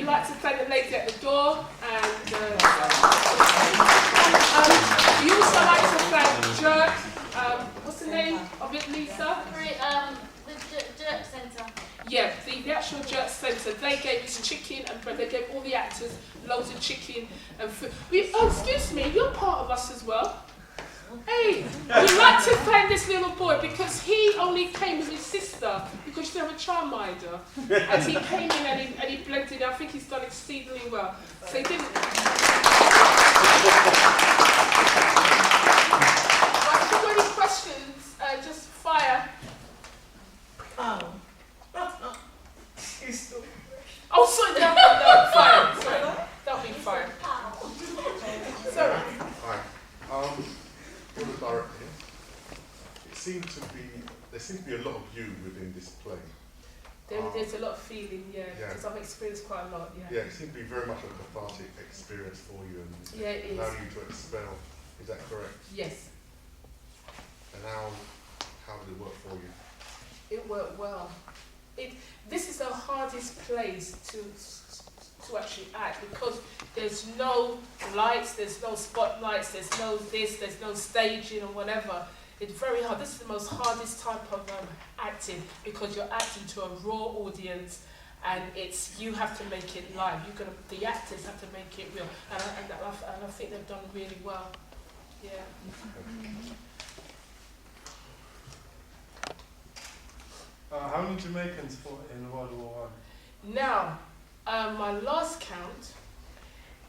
we'd like to thank the lady at the door, and we also like to thank Jerk. What's the name of it, Lisa? The Jerk Centre. Yeah, the actual Jerk Centre. They gave us chicken and bread. They gave all the actors loads of chicken and food. Oh, excuse me, you're part of us as well. Hey, we'd like to thank this little boy because he only came with his sister because she's a childminder. And he came in and he blended. I think he's done exceedingly well. So he didn't. Right, if you've got any questions, just fire. Oh, sorry, no, fire. Sorry, don't be fire. Sorry. Hi. For the director here, there seems to be a lot of you within this play. There's a lot of feeling, because I've experienced quite a lot, Yeah, it seems to be very much a cathartic experience for you and it is. allow you to expel. Is that correct? Yes. And how did it work for you? It worked well. This is the hardest place to actually act because there's no lights, there's no spotlights, there's no this, there's no staging or whatever. It's very hard. This is the most hardest type of acting because you're acting to a raw audience and you have to make it live. The actors have to make it real, and I think they've done really well. Yeah. How many Jamaicans fought in World War I? Now, my last count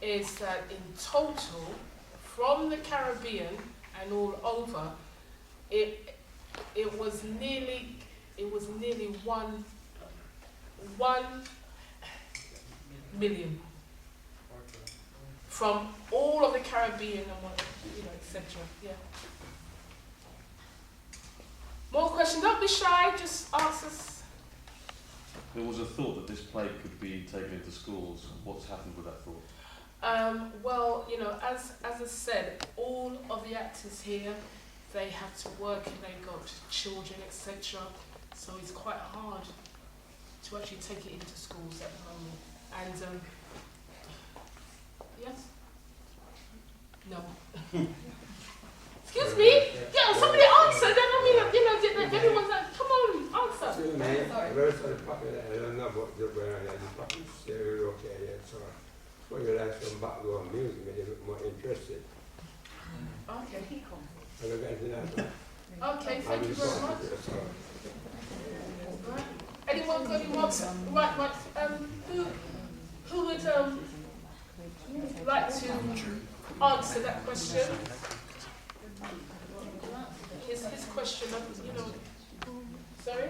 is that in total, from the Caribbean and all over, it was nearly 1 million from all of the Caribbean and etc. Yeah. More questions? Don't be shy. Just ask us. There was a thought that this play could be taken into schools. What's happened with that thought? Well, as I said, all of the actors here, they have to work and they've got children, etc. So it's quite hard to actually take it into schools at the moment. And yes? No. Excuse me? Yeah, somebody answer. Then everyone's like, come on, answer. Sorry. Very popular. I don't know about the popular stereo, so when you like some background music, maybe a bit more interested. Okay. Okay, thank you very much. Right. Anyone got any more? Right. Who would like to answer that question? His question, sorry?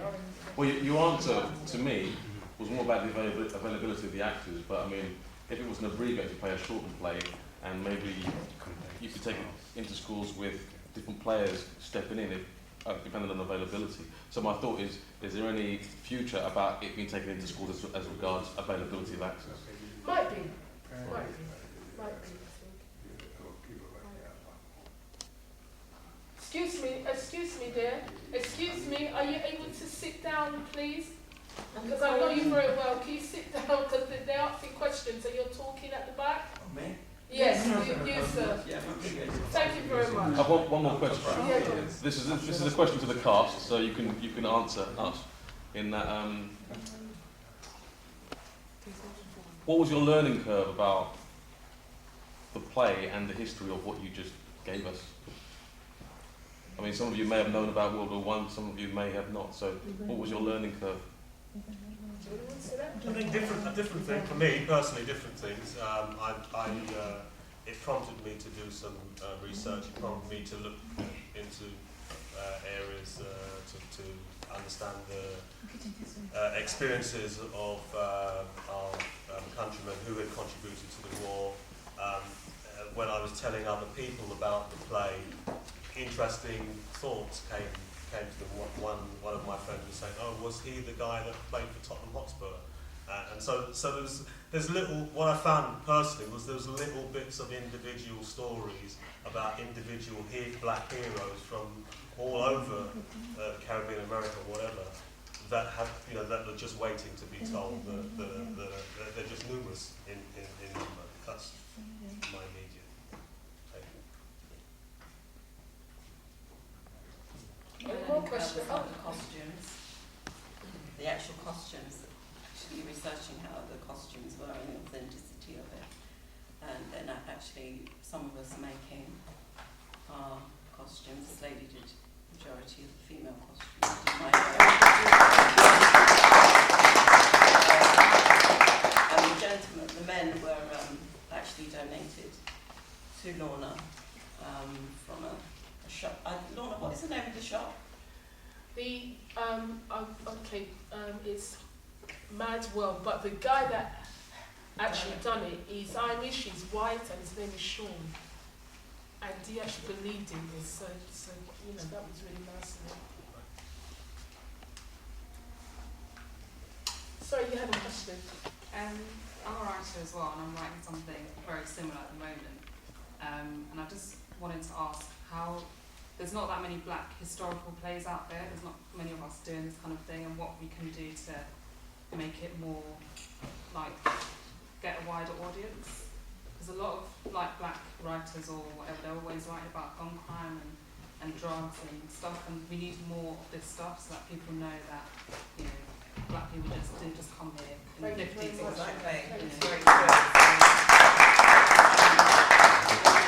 Well, your answer to me was more about the availability of the actors, but I mean, if it was an abbreviated play, a shortened play, and maybe you could take it into schools with different players stepping in, depending on availability. So my thought is there any future about it being taken into schools as regards availability of actors? Might be, I think. Excuse me, dear. Excuse me, are you able to sit down, please? Because I know you very well. Can you sit down? Because they're asking questions and you're talking at the back. Oh, me? Yes, you sir. Yeah, thank you very much. I've got one more question. Yeah, This is a question to the cast, so you can answer us in that. What was your learning curve about the play and the history of what you just gave us? I mean, some of you may have known about World War I, some of you may have not. So, what was your learning curve? I think different thing for me personally. Different things. It prompted me to do some research. It prompted me to look into areas to understand the experiences of countrymen who had contributed to the war. When I was telling other people about the play, interesting thoughts came to them. One of my friends was saying, "Oh, was he the guy that played for Tottenham Hotspur?" And so there's little. What I found personally was there was little bits of individual stories about individual black heroes from all over the Caribbean, America, whatever, that have, you know, that are just waiting to be told that they're just numerous in number. That's my immediate take. Any more questions? The costumes, the actual costumes, actually researching how the costumes were and the authenticity of it, and then actually some of us making our costumes. This lady did the majority of the female costumes. And the gentlemen, the men were actually donated to Lorna from a shop. Lorna, what is the name of the shop? It's Mad World, but the guy that actually done it, he's Irish, he's white, and his name is Sean. And he actually believed in this, so you know, that was really nice of him. Sorry, you had a question. I'm a writer as well, and I'm writing something very similar at the moment. And I just wanted to ask how there's not that many black historical plays out there. There's not many of us doing this kind of thing, and what we can do to make it more like get a wider audience. Because a lot of like black writers or whatever, they're always writing about gun crime and drugs and stuff, and we need more of this stuff so that people know that, you know, black people didn't just come here in the 50s or something. Very true.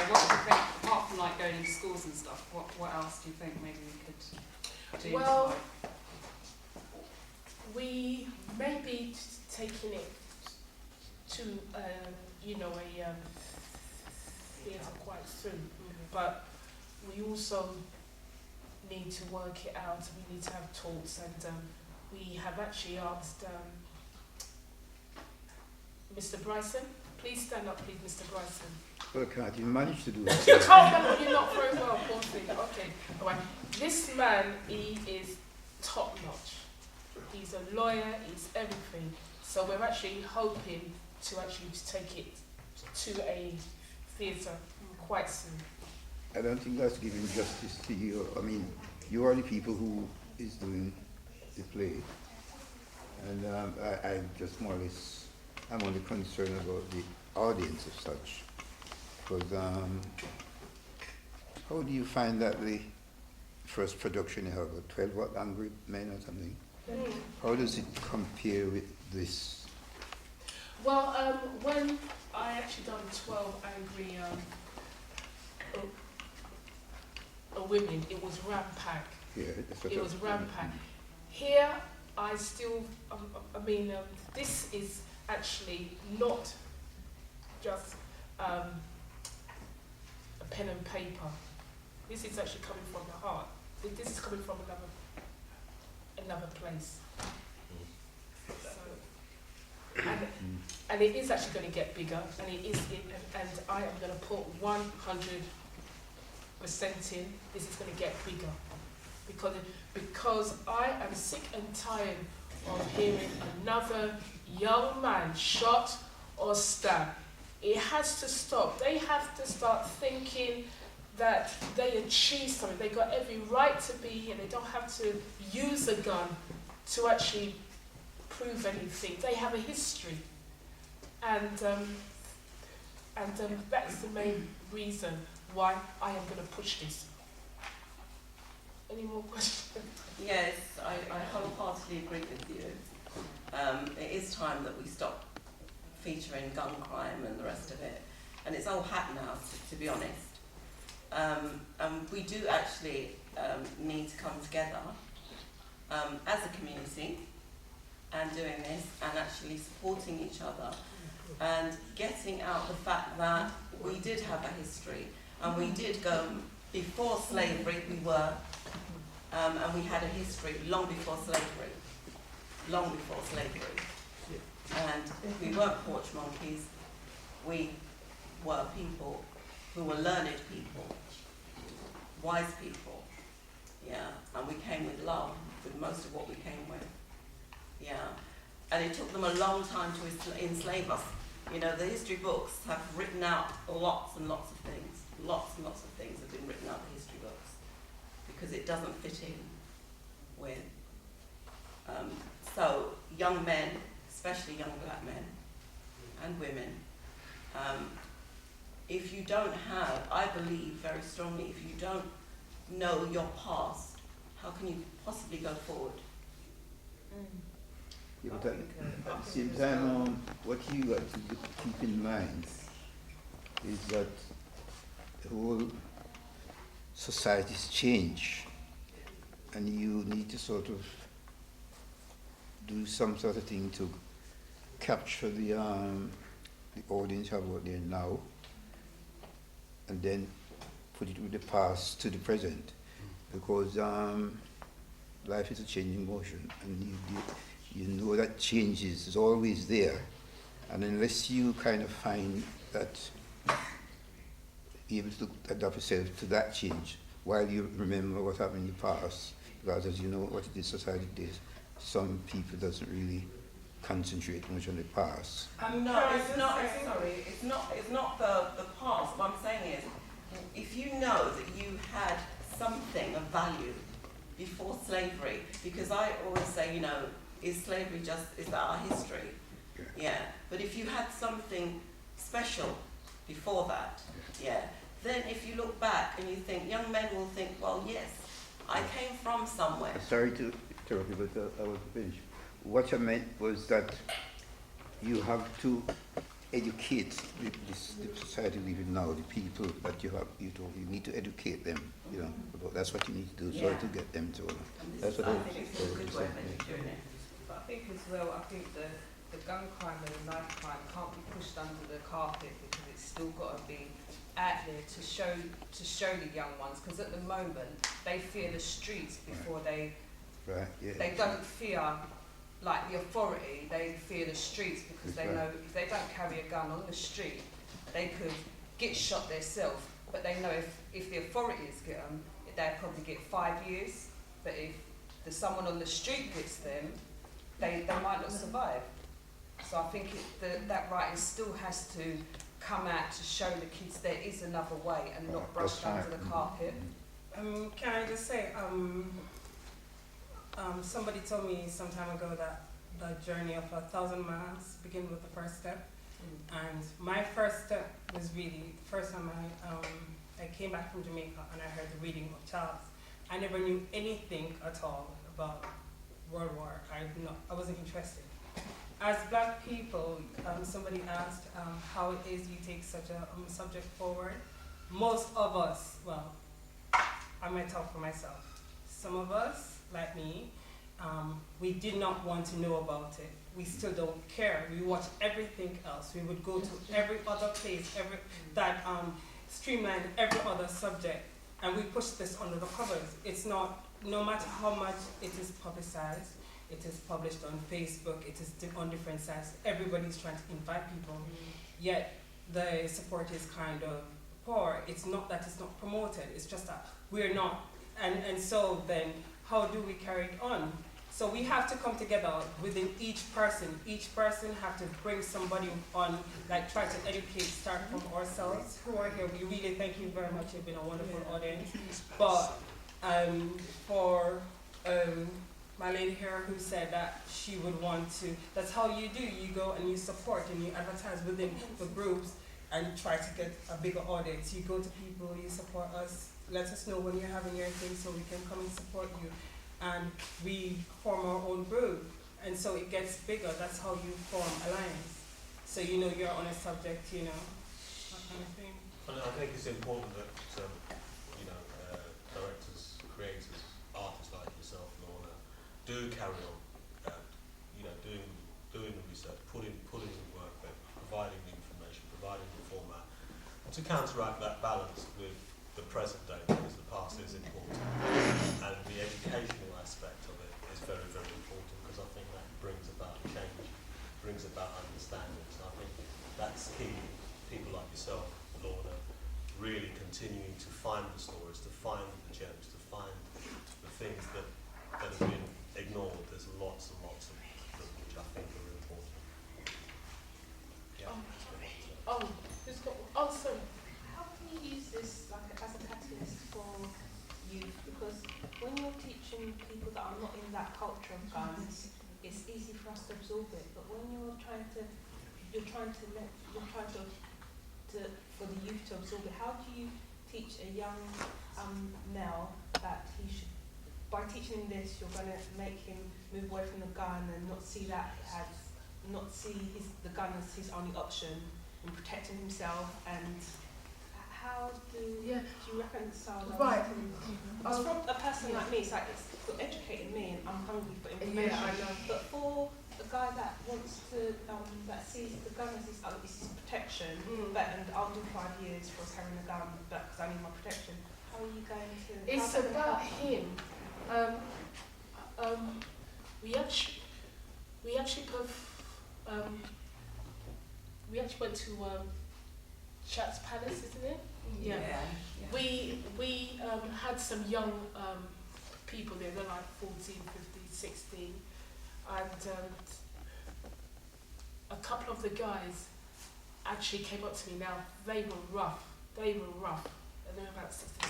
What do you think, apart from like going into schools and stuff, what else do you think maybe we could do? Well, we may be taking it to, you know, a theatre quite soon, but we also need to work it out. We need to have talks, and we have actually asked Mr. Bryson. Please stand up, please, Mr. Bryson. Well, I can't even manage to do that. You can't remember, you're not very well, poor thing. Okay, all right. This man, he is top notch. He's a lawyer, he's everything. So we're actually hoping to actually take it to a theatre quite soon. I don't think that's giving justice to you. I mean, you are the people who is doing the play. And I just more or less, I'm only concerned about the audience as such. Because how do you find that the first production you have, 12 What Angry Men or something? How does it compare with this? Well, when I actually done 12 Angry Women, it was Rampag. Yeah, that's what It was Rampag. Here, I still, this is actually not just a pen and paper. This is actually coming from the heart. This is coming from another place. So, and it is actually going to get bigger, and and I am going to put 100% in. This is going to get bigger, because I am sick and tired of hearing another young man shot or stabbed. It has to stop. They have to start thinking that they achieved something. They got every right to be here. They don't have to use a gun to actually prove anything. They have a history, and that's the main reason why I am going to push this. Any more questions? Yes, I wholeheartedly agree with you. It is time that we stop featuring gun crime and the rest of it, and it's old hat now, to be honest. We do actually need to come together as a community and doing this and actually supporting each other and getting out the fact that we did have a history and we did go before slavery. We were and we had a history long before slavery, and we weren't porch monkeys. We were people who were learned people, wise people, yeah, and we came with love with most of what we came with, yeah, and it took them a long time to enslave us. You know, the history books have written out lots and lots of things, lots and lots of things have been written out in history books, because it doesn't fit in with young men, especially young black men and women, if you don't have, I believe very strongly, if you don't know your past, how can you possibly go forward? Yeah, but at the same time, what you got to keep in mind is that the whole society's change, and you need to sort of do some sort of thing to capture the audience you have out there now, and then put it with the past to the present, because life is a changing motion, and you know that changes is always there, and unless you kind of find that able to adapt yourself to that change while you remember what happened in the past, because as you know what it is society is, some people doesn't really concentrate much on the past. No, it's not. Sorry, it's not the past. What I'm saying is, if you know that you had something of value before slavery, because I always say, you know, is slavery just, is that our history? Yeah. But if you had something special before that, yeah, then if you look back and you think, young men will think, well, yes, I came from somewhere. Sorry to interrupt you, but I want to finish. What I meant was that you have to educate the society we live in now, the people that you need to educate them, you know, about that's what you need to do, so to get them to. That's what I think it's a good way of doing it. But I think as well, I think the gun crime and the knife crime can't be pushed under the carpet, because it's still got to be out there to show the young ones, because at the moment they fear the streets before they don't fear like the authority, they fear the streets, because they know if they don't carry a gun on the street, they could get shot themselves. But they know if the authorities get them, they'll probably get 5 years. But if someone on the street gets them, they might not survive. So I think that writing still has to come out to show the kids there is another way and not brushed under the carpet. Can I just say, somebody told me some time ago that the journey of 1,000 miles begins with the first step. And my first step was really, the first time I came back from Jamaica and I heard the reading of Charles. I never knew anything at all about World War. I wasn't interested. As black people, somebody asked how it is you take such a subject forward. Most of us, well, I might talk for myself. Some of us, like me, we did not want to know about it. We still don't care. We watch everything else. We would go to every other place, that streamlined every other subject, and we push this under the covers. It's not, no matter how much it is publicized, it is published on Facebook, it is on different sites, everybody's trying to invite people, yet the support is kind of poor. It's not that it's not promoted, it's just that we're not, and so then how do we carry it on? So we have to come together within each person have to bring somebody on, like try to educate, start from ourselves who are here. We really thank you very much, you've been a wonderful audience. But for my lady here who said that she would want to, that's how you do, you go and you support and you advertise within the groups and try to get a bigger audience. You go to people, you support us, let us know when you're having your thing so we can come and support you. And we form our own group, and so it gets bigger. That's how you form alliance. So you know you're on a subject, you know, that kind of thing. And I think it's important that directors, creators, artists like yourself, Lorna, do carry on, doing the research, putting in work, providing the information, providing the format, to counteract that balance with the present day, because the past is important, and the educational aspect of it is very, very important, because I think that brings about change, brings about understanding. So I think that's key. People like yourself, Lorna, really continuing to find the stories, to find the gems, to find the things that have been ignored. There's lots and lots of them which I think are important. Yeah. Sorry. How can you use this like as a catalyst for youth? Because when you're teaching people that are not in that culture of guns, it's easy for us to absorb it. But when you're trying to for the youth to absorb it, how do you teach a young male that he should, by teaching him this, you're going to make him move away from the gun and not see the gun as his only option in protecting himself, and how do you reconcile that? Right. From a person like me, it's like it's educated me and I'm hungry for information. Yeah, I know. But for a guy that wants to, that sees the gun as his protection, and I'll do 5 years for carrying a gun because I need my protection, how are you going to... It's about him. We actually went to Chats Palace, isn't it? Yeah. We had some young people there. They're like 14, 15, 16, and a couple of the guys actually came up to me. Now they were rough, and they were about 16.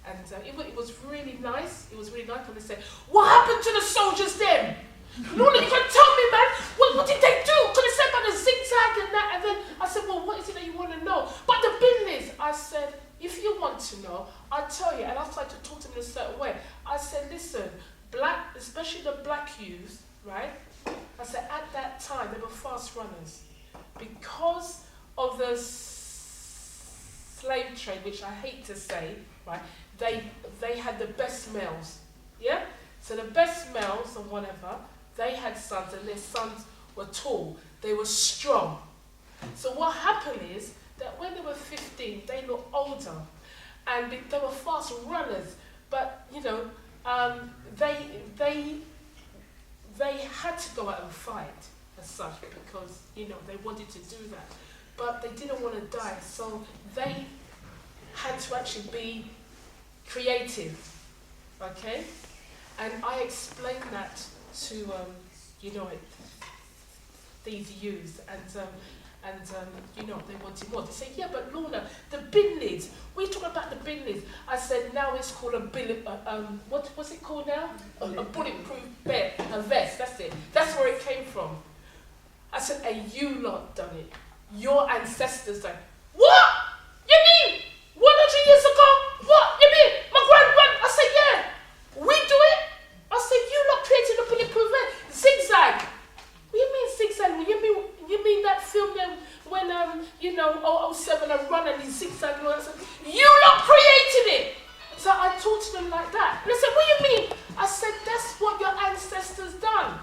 And it was really nice. It was really nice when they said, "What happened to the soldiers then? Lorna, you can tell me, man. What did they do? Because they said about the zigzag and that." And then I said, "Well, what is it that you want to know?" But the business, I said, "If you want to know, I'll tell you." And I started to talk to them in a certain way. I said, "Listen, especially the black youth, right?" I said, at that time, they were fast runners. Because of the slave trade, which I hate to say, right? They had the best males, yeah? So the best males or whatever, they had sons, and their sons were tall, they were strong. So what happened is that when they were 15, they looked older, and they were fast runners, but you know, they had to go out and fight as such because you know they wanted to do that, but they didn't want to die, so they had to actually be creative, okay? And I explained that to you know, these youths, and you know, they wanted more. They say, "Yeah, but Lorna, the bin lids. We talk about the bin lids." I said, "Now it's called a what's it called now? A bulletproof vest. That's it. That's where it came from." I said, "And you lot done it. Your ancestors done it." "What? You mean 100 years ago? What? You mean my grand? I said, "Yeah, we do it." I said, "You lot created a bulletproof vest. Zigzag. What do you mean zigzag? You mean that film then when you know 007 and run and he's zigzagging? I said, "You lot created it." So I talked to them like that. And they said, "What do you mean?" I said, "That's what your ancestors done."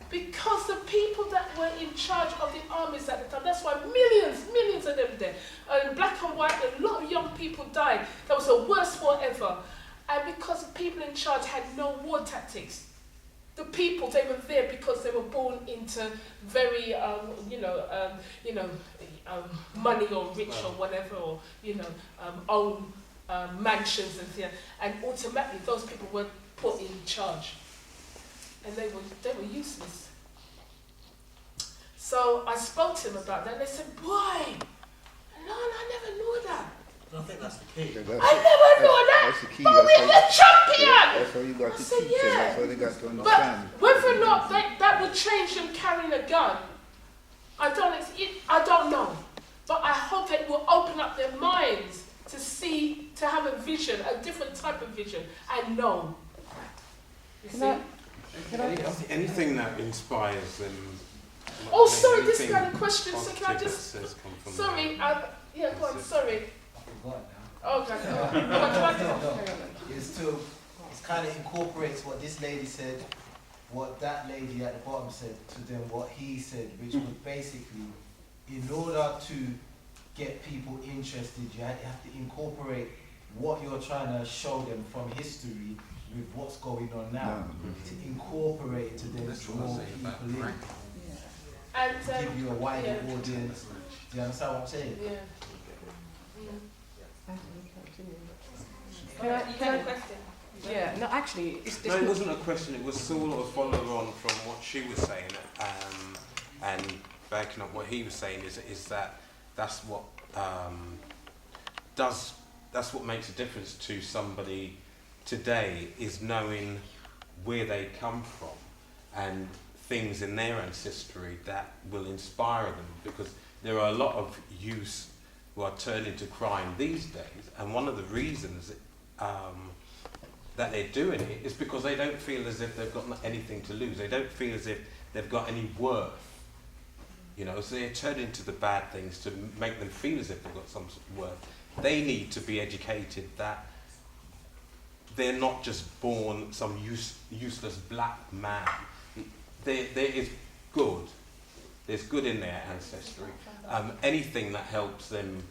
Because the people that were in charge of the armies at the time, that's why millions of them there. Black and white, a lot of young people died. That was the worst war ever. And because the people in charge had no war tactics. The people, they were there because they were born into very, money or rich or whatever, or, you know, own mansions and things. And automatically those people were put in charge. And they were useless. So I spoke to them about that, and they said, "Boy, no, I never knew that." And I think that's the key. Yeah, I never knew that. That's the key. But we're the champion. That's how you got I to said, teach them. "Yeah." That's how they got to But understand. whether or not that would change them carrying a gun, I don't know. But I hope that it will open up their minds to see, to have a vision, a different type of vision, and know. You see? Anything that inspires them. Oh, sorry, this kind of question. So can I just? Sorry, go on. Sorry. Oh, God. It's kind of incorporates what this lady said, what that lady at the bottom said, to then what he said, which was basically, in order to get people interested, you have to incorporate what you're trying to show them from history with what's going on now, to incorporate it to then draw people in, And give you a wider audience. Do you understand what I'm saying? Yeah. Can I question? Yeah, no, actually, it's No, it wasn't a question. It was sort of a follow on from what she was saying, and backing up what he was saying is that that's what that's what makes a difference to somebody today, is knowing where they come from and things in their ancestry that will inspire them, because there are a lot of youth who are turning to crime these days, and one of the reasons that they're doing it is because they don't feel as if they've got anything to lose. They don't feel as if they've got any worth. You know, so they're turning to the bad things to make them feel as if they've got some sort of worth. They need to be educated that they're not just born some useless black man. There is good. There's good in their ancestry. Anything that helps them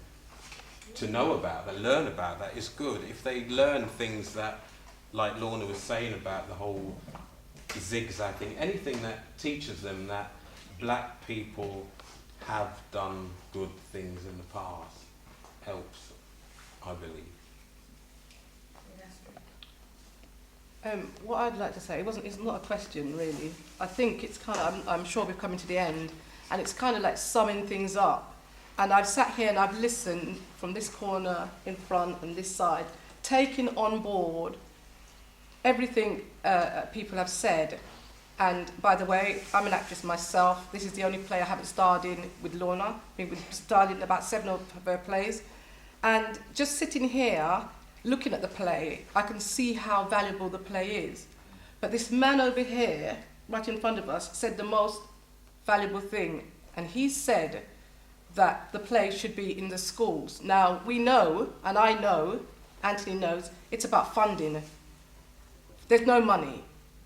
to know about that, learn about that, is good. If they learn things that, like Lorna was saying about the whole zigzag thing, anything that teaches them that black people have done good things in the past helps, I believe. What I'd like to say, it's not a question really. I think it's kind of, I'm sure we're coming to the end, and it's kind of like summing things up. And I've sat here and I've listened from this corner in front and this side, taking on board everything people have said. And by the way, I'm an actress myself. This is the only play I haven't starred in with Lorna. I think we've starred in about 7 of her plays. And just sitting here, looking at the play, I can see how valuable the play is. But this man over here, right in front of us, said the most valuable thing. And he said that the play should be in the schools. Now, we know, and I know, Anthony knows, it's about funding. There's no money.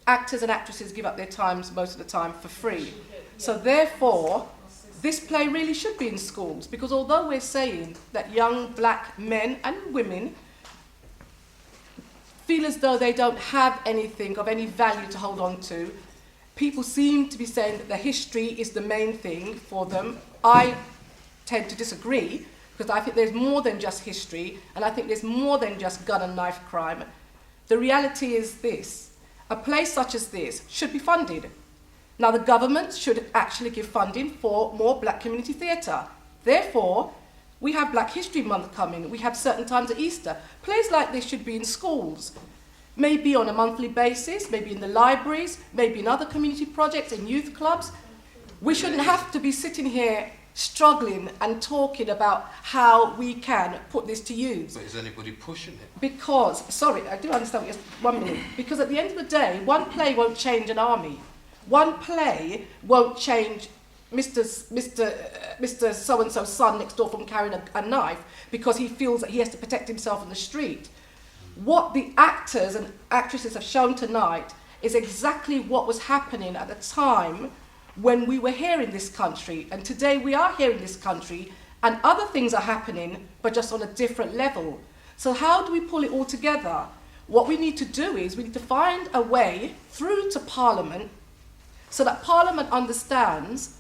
Actors and actresses give up their times most of the time for free. So therefore, this play really should be in schools, because although we're saying that young black men and women feel as though they don't have anything of any value to hold on to, people seem to be saying that the history is the main thing for them. I tend to disagree, because I think there's more than just history, and I think there's more than just gun and knife crime. The reality is this: a place such as this should be funded. Now, the government should actually give funding for more black community theatre. Therefore, we have Black History Month coming, we have certain times at Easter. Plays like this should be in schools, maybe on a monthly basis, maybe in the libraries, maybe in other community projects, in youth clubs. We shouldn't have to be sitting here struggling and talking about how we can put this to use. But is anybody pushing it? Because, sorry, I do understand, just 1 minute. Because at the end of the day, one play won't change an army. One play won't change Mr. So-and-so's son next door from carrying a knife because he feels that he has to protect himself in the street. What the actors and actresses have shown tonight is exactly what was happening at the time when we were here in this country. And today we are here in this country, and other things are happening, but just on a different level. So how do we pull it all together? What we need to do is we need to find a way through to Parliament so that Parliament understands.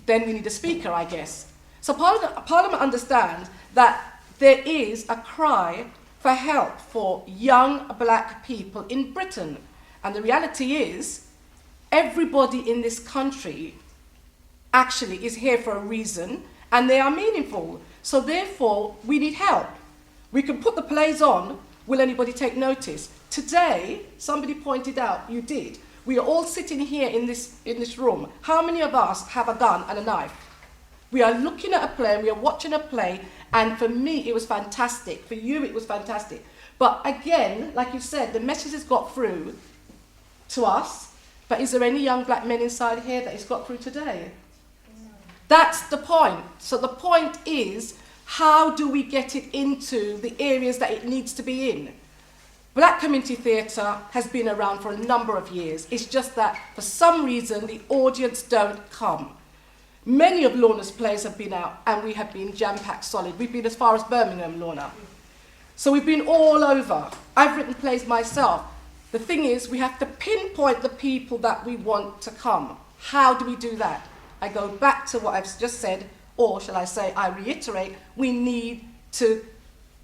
Then we need a speaker, I guess. So Parliament understands that there is a cry for help for young black people in Britain. And the reality is, everybody in this country actually is here for a reason, and they are meaningful. So therefore, we need help. We can put the plays on. Will anybody take notice? Today, somebody pointed out, you did, we are all sitting here in this room. How many of us have a gun and a knife? We are looking at a play, and we are watching a play, and for me, it was fantastic. For you, it was fantastic. But again, like you said, the message has got through to us, but is there any young black men inside here that it's got through today? That's the point. So the point is, how do we get it into the areas that it needs to be in? Black community theatre has been around for a number of years. It's just that for some reason the audience don't come. Many of Lorna's plays have been out, and we have been jam-packed solid. We've been as far as Birmingham, Lorna. So we've been all over. I've written plays myself. The thing is, we have to pinpoint the people that we want to come. How do we do that? I go back to what I've just said, or shall I say, I reiterate, we need to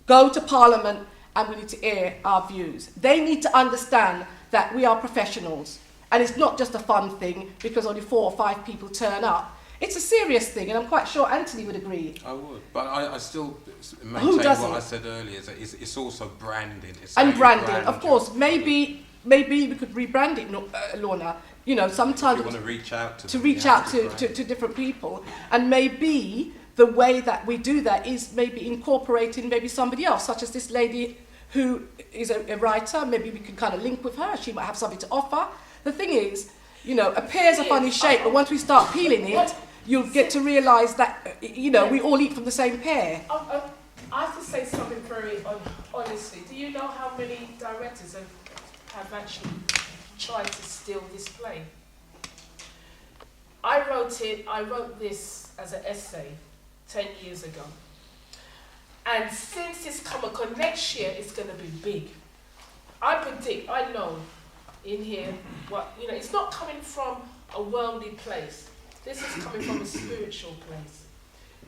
go to Parliament and we need to air our views. They need to understand that we are professionals, and it's not just a fun thing because only 4 or 5 people turn up. It's a serious thing, and I'm quite sure Anthony would agree. I would, but I still maintain what I said earlier, is that it's also branding. It's and branding, of course. Maybe maybe we could rebrand it, Lorna. You know, sometimes You want to reach out to them, reach you have out to to different people, and maybe the way that we do that is maybe incorporating maybe somebody else, such as this lady who is a writer. Maybe we can kind of link with her. She might have something to offer. The thing is, you know, a pear's a funny shape, but once we start peeling it, you'll get to realise that, you know, we all eat from the same pear. I have to say something very honestly. Do you know how many directors have actually tried to steal this play? I wrote this as an essay 10 years ago. And since it's come on, next year it's going to be big. I know in here, it's not coming from a worldly place. This is coming from a spiritual place.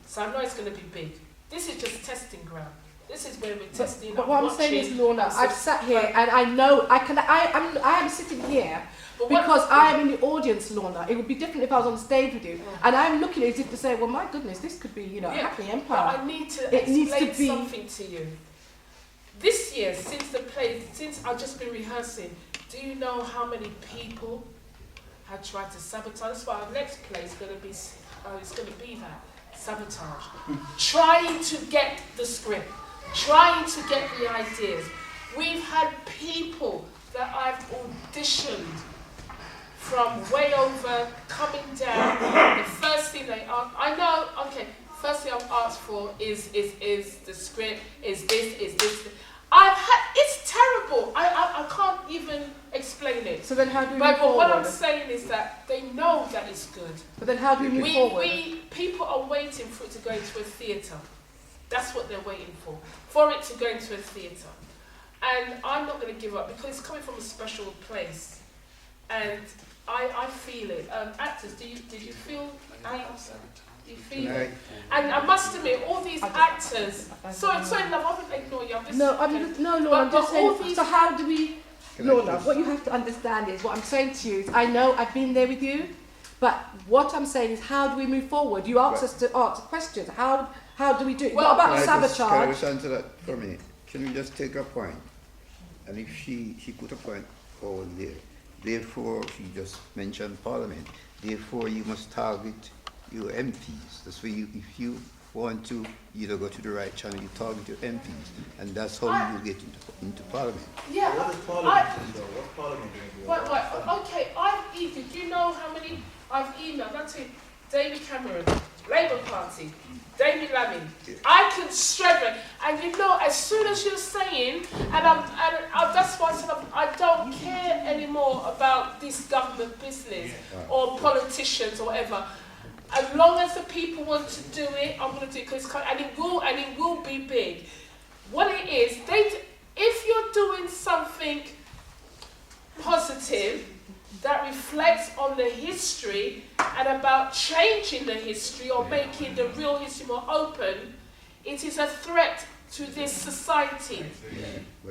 So I know it's going to be big. This is just testing ground. This is where we're testing. But what I'm saying is, Lorna, I've sat here and I know I am sitting here because I am in the audience, Lorna. It would be different if I was on stage with you. And I'm looking at it as if to say, well, my goodness, this could be, a happy empire. But I need to explain something to you. This year, since I've just been rehearsing, do you know how many people have tried to sabotage? That's why our next play is going to be, it's going to be that. Sabotage. Trying to get the script, trying to get the ideas. We've had people that I've auditioned from way over coming down. The first thing they ask, first thing I've asked for is the script, is this. It's terrible. I can't even explain it. So then how do we move But forward? what I'm saying is that they know that it's good. But then how do we move forward? People are waiting for it to go into a theatre. That's what they're waiting for it to go into a theatre. And I'm not going to give up because it's coming from a special place. And I feel it. Actors, did you feel Do you feel it? And I must admit, all these actors. Sorry, love, I wouldn't ignore you. I'm just. No, Lorna, I'm just saying. So how do we? Lorna, what you have to understand is what I'm saying to you is I know I've been there with you, but what I'm saying is how do we move forward? You asked us to answer questions. How do we do it? Not about sabotage. Can I just answer that for a minute? Can we just take a point? And if she put a point forward there, therefore she just mentioned Parliament. Therefore you must target your MPs. That's where if you want to go to the right channel, you target your MPs, and that's how you get into Parliament. Yeah. What is Parliament though? What's Parliament going to do? Okay, do you know how many I've emailed? That's it. David Cameron, Labour Party, David Lammy. I can struggle, and as soon as you're saying, that's why I said I don't care anymore about this government business or politicians or whatever. As long as the people want to do it, I'm going to do it and it will be big. What it is, if you're doing something positive that reflects on the history and about changing the history or making the real history more open, it is a threat to this society.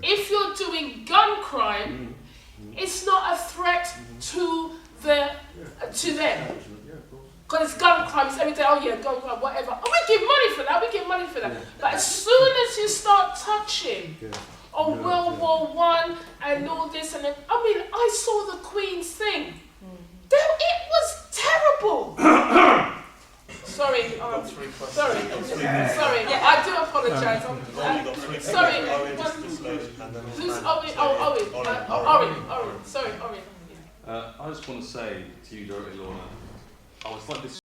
If you're doing gun crime, it's not a threat to them. Because it's gun crime, it's every day, gun crime, whatever. And we give money for that, But as soon as you start touching on World War I and all this, and then, I saw the Queen's thing. It was terrible. Sorry. I do apologise. Sorry. Who's Owen? Owen. Sorry, Owen. I just want to say to you, Dorothy Lorna, I was like this.